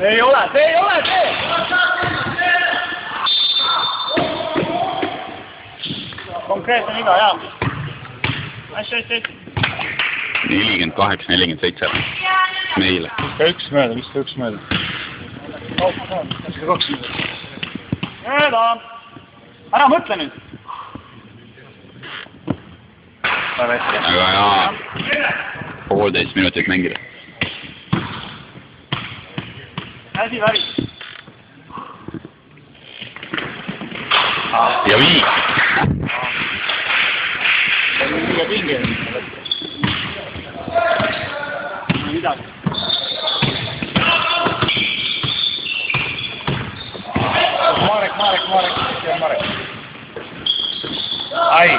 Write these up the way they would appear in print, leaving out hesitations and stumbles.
Ei ole see! Konkreetne viga, jah. Hästi. 48-47 meile. Viska üks mööda. Viska kaks mööda. Mööda! Ära mõtle nüüd! Aga jaa, 1,5 minutit mängida. Hästi väris. Ja viis! See on liiga pingeline. Midagi. Marek. Ai!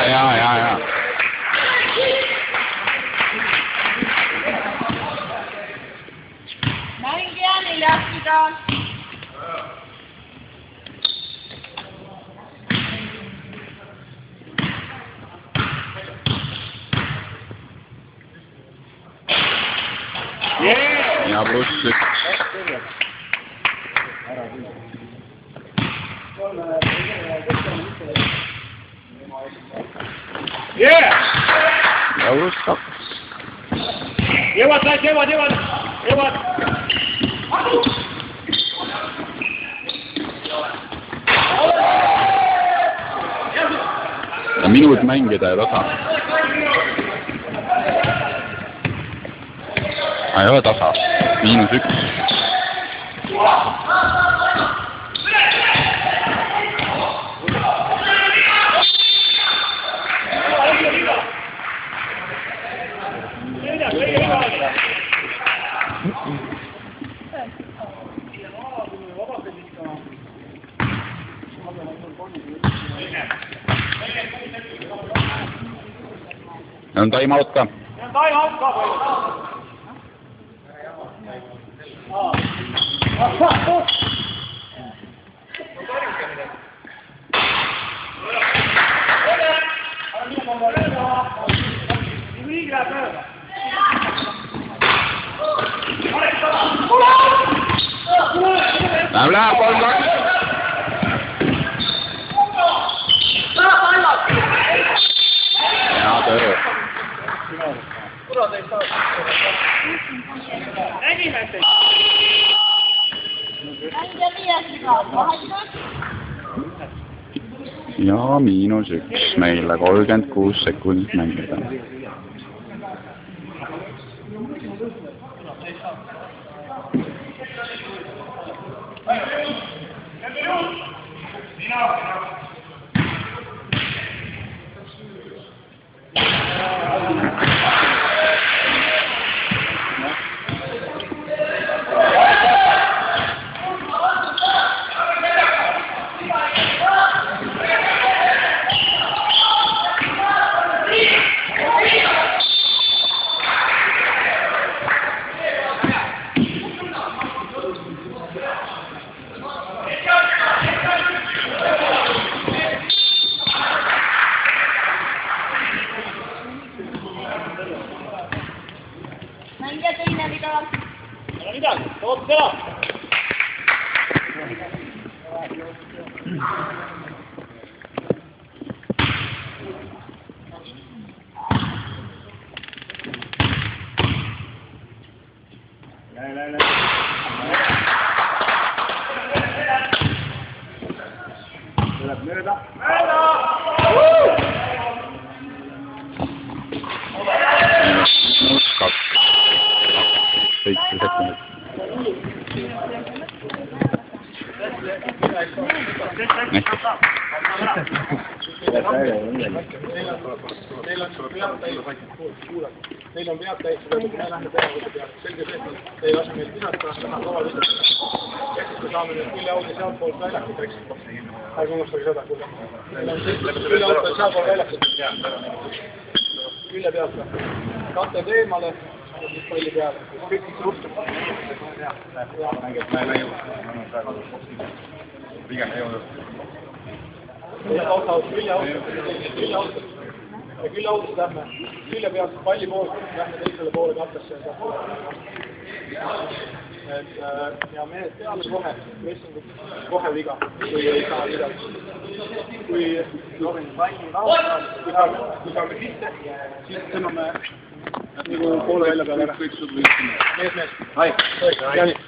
Ja. Mängija 4. Ja pluss 1. Yeah! Ja pluss 2. Jõuad! Ja minut mängida ja tasa. Ei ole tasa. -1. On time out ka. Läheb 3-2. Ja töö. Ja -1 meile 36 sekundit mängida. Mängija 2. viga. Midagi, oot seda! Lähe. Tuleb mööda! Neil on pead täis, me lähme peavõtte peale. Selge see, et ei lase meil visata, täna kava visata. Me saame nüüd küljeaugi sealt poolt väljakut, eks. Ärge unustage seda, kuule. Meil on küljeaugi sealt poolt väljakut. Külje pealt. Katte teemale, siis palli peale. Kõik ruhtub. Ma ei jõu. Pigem ei jõu. Külje auto. ja küljeaudist lähme külje pealt palli poolt, lähme teisele poole kattesse ja saab ja mehed peale kohe, pressingut kohe viga, kui ei saa midagi. Kui saame sisse, siis tõmbame nagu poole välja peale ära. Mees. Hai. Jani. -2.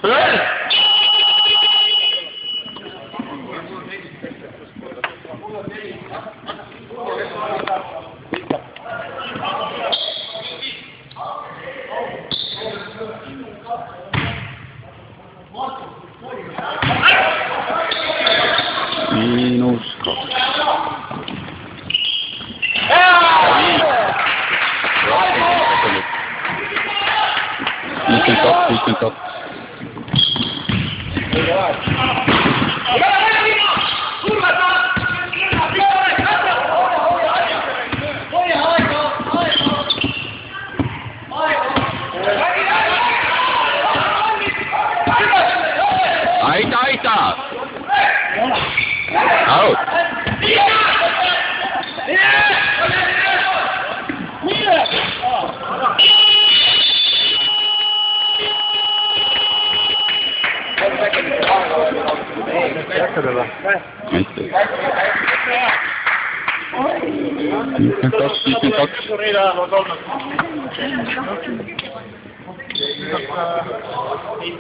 Aita! Out!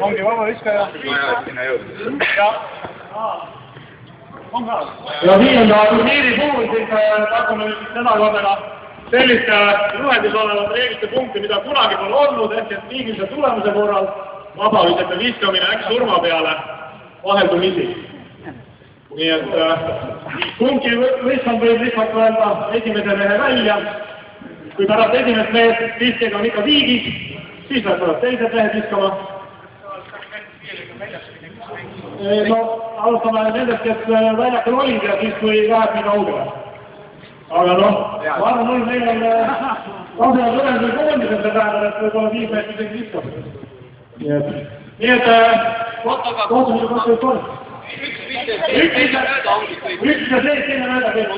Ongi vaba viskaja. Ja viienda turniiri puhul siis pakume seda kodena sellist juhendis olevat reeglite punkti, mida kunagi pole olnud, ehk et liigilise tulemuse korral vabavisete viskamine surma peale vaheldumisi. Nii et kumbki võistkond võib lihtsalt öelda esimese mehe välja. Kui pärast esimest mehed viskega on ikka viigis, siis lähevad teised mehed viskama. No, alustame nendest, kes väljakul olid ja siis kui läheb nii kaugele. Aga noh, ma arvan, meil on kaasena tulemusel koondised, see tähendab, et võib-olla 5 meest isegi viskab. Nii et kohtumise 23. Üks ja sees, teine mööda kõik.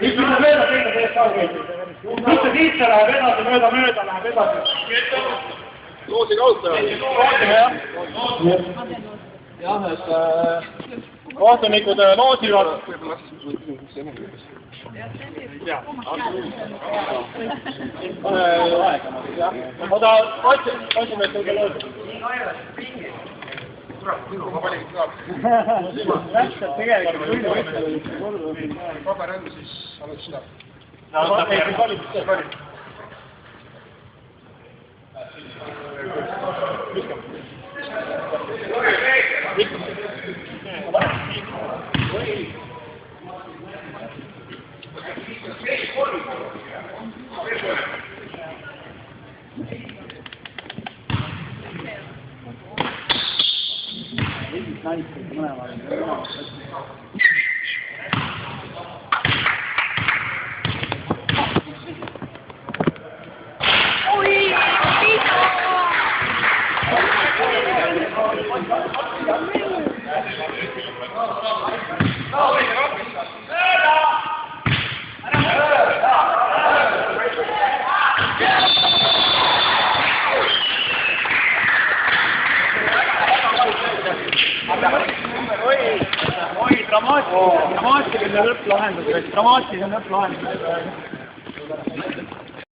Üks ja mööda, teine sees ka kõik. Mitte kiitse läheb edasi, mööda läheb edasi. Loosi kautta. Jah, et kohtunikud loosivad. Oda, otsime, et õige loosib. Ma panin ka. Täpselt tegelikult. Paber enda siis oled seda. Dramaatiline lõpplahendus.